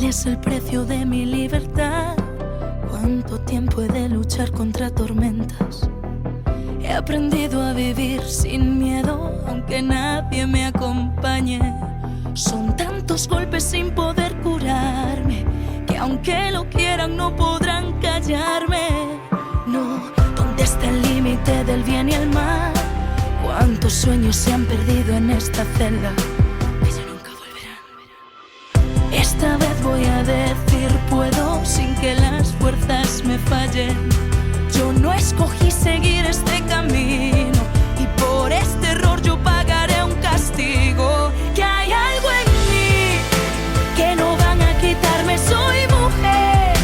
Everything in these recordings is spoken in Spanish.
es el precio de mi libertad? ¿Cuánto tiempo he de luchar contra tormentas? He aprendido a vivir sin miedo, aunque nadie me acompañe. Son tantos golpes sin poder curarme, que aunque lo quieran no podrán callarme. No, ¿dónde está el límite del bien y el mal? ¿Cuántos sueños se han perdido en esta celda que ya nunca volverán? Esta vez voy a decir puedo sin que las fuerzas me fallen. Yo no escogí seguir este camino y por este error yo pagaré un castigo. Que hay algo en mí que no van a quitarme. Soy mujer,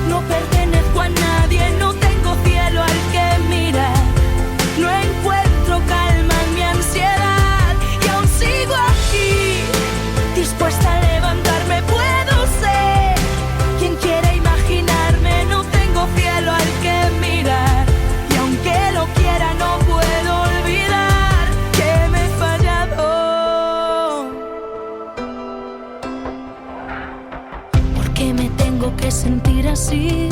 no pertenezco a nadie, no tengo cielo al que mirar. No encuentro calma en mi ansiedad y aún sigo aquí, dispuesta a levantarme. Puedo ser quien quiera imaginarme, no tengo cielo al que mirar y aunque lo quiera no puedo olvidar que me he fallado. ¿Por qué me tengo que sentir así?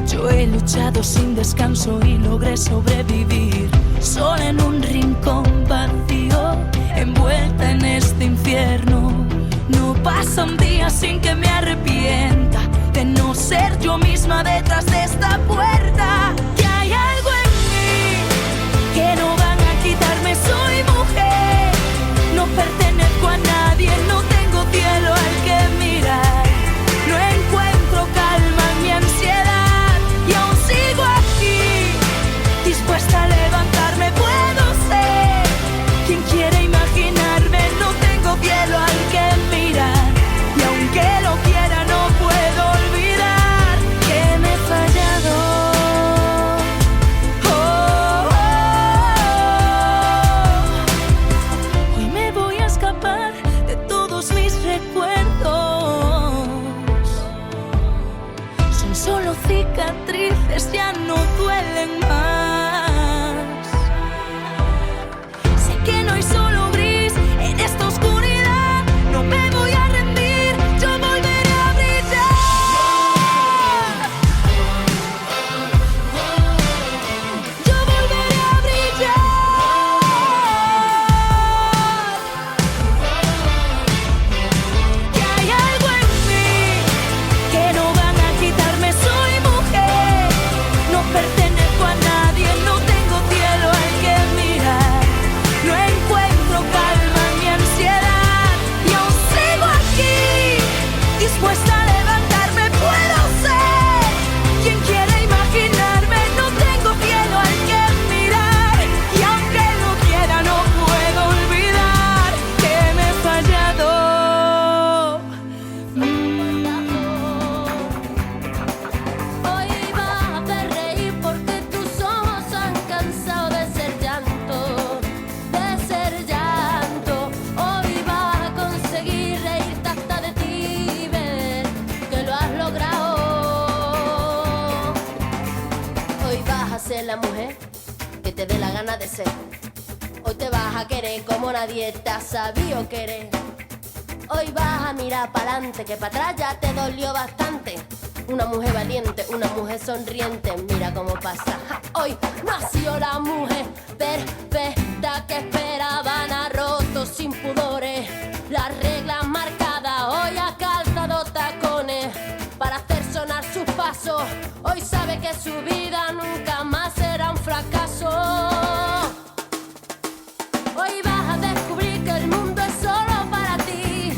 Yo he luchado sin descanso y logré sobrevivir, sola en un rincón vacío, envuelta en este infierno. No pasa un día sin que me arrepienta de no ser yo misma detrás de esta puerta. Que hay algo en mí que no van a quitarme. Soy mujer, no pertenezco a nadie, no tengo cielo al que mirar. No encuentro calma en mi ansiedad y aún sigo aquí, dispuesta a levantarme. Puedo ser quien quiera imaginarme, no tengo cielo al que mirar y aunque lo quiera no puedo olvidar que me he fallado. Oh, oh, oh. Hoy me voy a escapar de todos mis recuerdos. Son solo cicatrices, ya no duelen más. Sé que no hay solo gris en esta oscuridad. No me voy a rendir, yo volveré a brillar. Yo volveré a brillar. Que hay algo en mí que no van a quitarme. Soy mujer, no pertenezco a nadie, no tengo cielo al que mirar. No encuentro calma en mi ansiedad y aún sigo aquí, dispuesta a levantarme. Puedo ser quien quiera imaginarme, no tengo cielo al que mirar y aunque lo quiera no puedo olvidar que me he fallado. Hoy vas a hacer reír porque tus ojos han cansado de ser llanto, de ser llanto. Hoy vas a conseguir reírte hasta de ti y ver que lo has logrado. Hoy vas a ser la mujer que te dé la gana de ser. Hoy te vas a querer como nadie te ha sabido querer. Hoy vas a mirar para adelante, que para atrás ya te dolió bastante. Una mujer valiente, una mujer sonriente, mira cómo pasa. Ja, hoy nació la mujer perfecta que esperaban, ha roto sin pudores las reglas marcadas. Hoy ha calzado tacones para hacer sonar sus pasos. Hoy sabe que su vida nunca más será un fracaso. Hoy vas a descubrir que el mundo es solo para ti,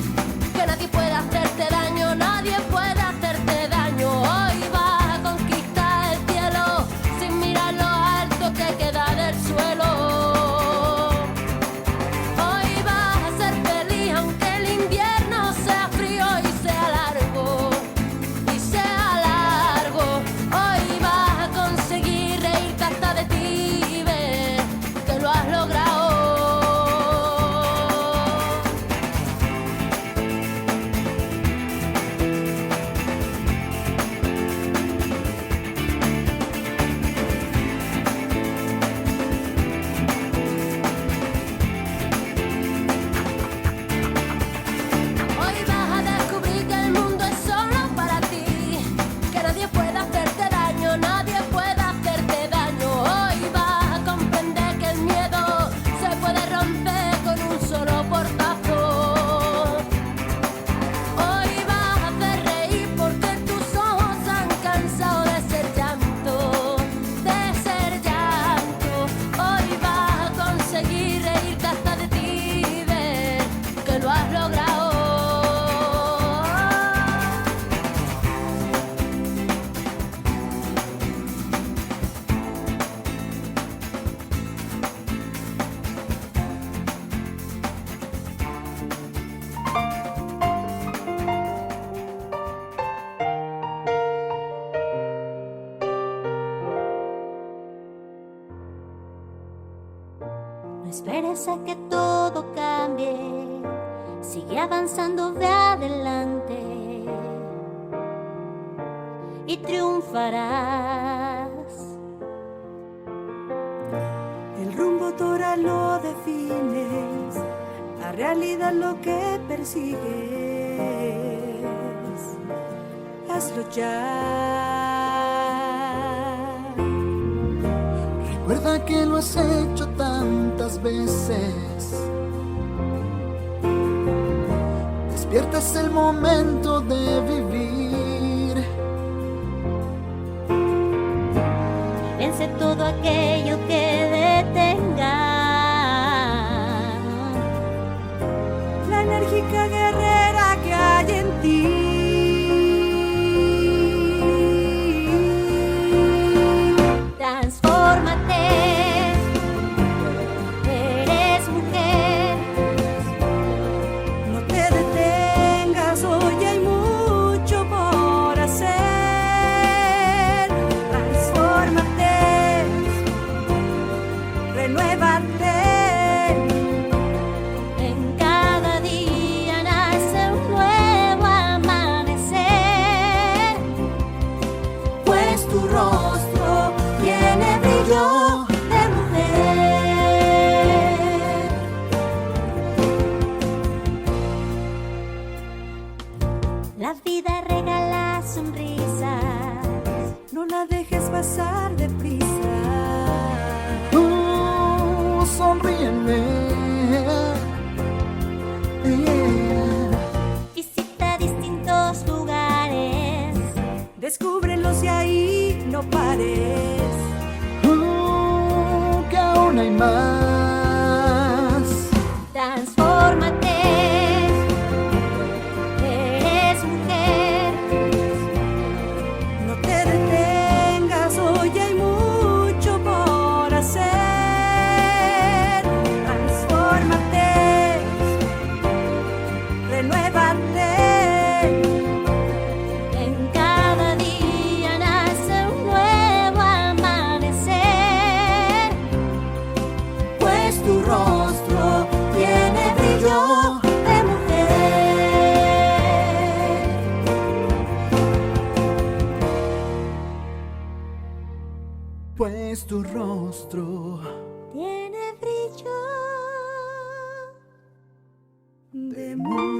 que nadie puede hacerte daño, nadie puede hacerte daño. Hoy vas a conquistar el cielo sin mirar lo alto que queda del suelo. Hoy vas a ser feliz aunque el invierno sea frío y sea largo, y sea largo. Hoy vas a conseguir reírte hasta de ti y ver esperes a que todo cambie, sigue avanzando, ve adelante y triunfarás. El rumbo tú ahora lo defines, la realidad lo que persigues. Hazlo ya. Recuerda que lo has hecho tantas veces. Despierta, es el momento de vivir. Vence todo aquello que detenga La enérgica guerrera que hay en ti. Transfórmate, eres mujer. No te detengas, hoy hay mucho por hacer. Transfórmate, renuévate. En cada día nace un nuevo amanecer, Pues tu rostro tiene brillo de mujer. La vida regala sonrisas, No la dejes pasar deprisa. sonríeme. visita distintos lugares, Descúbrelos y ahí no pares. Que aún hay más. transfórmate, eres mujer. No te detengas, hoy hay mucho por hacer. Transfórmate, renuévate. En cada día nace un nuevo amanecer, Pues tu rostro tiene brillo de mujer. Pues tu rostro Tiene brillo De mujer.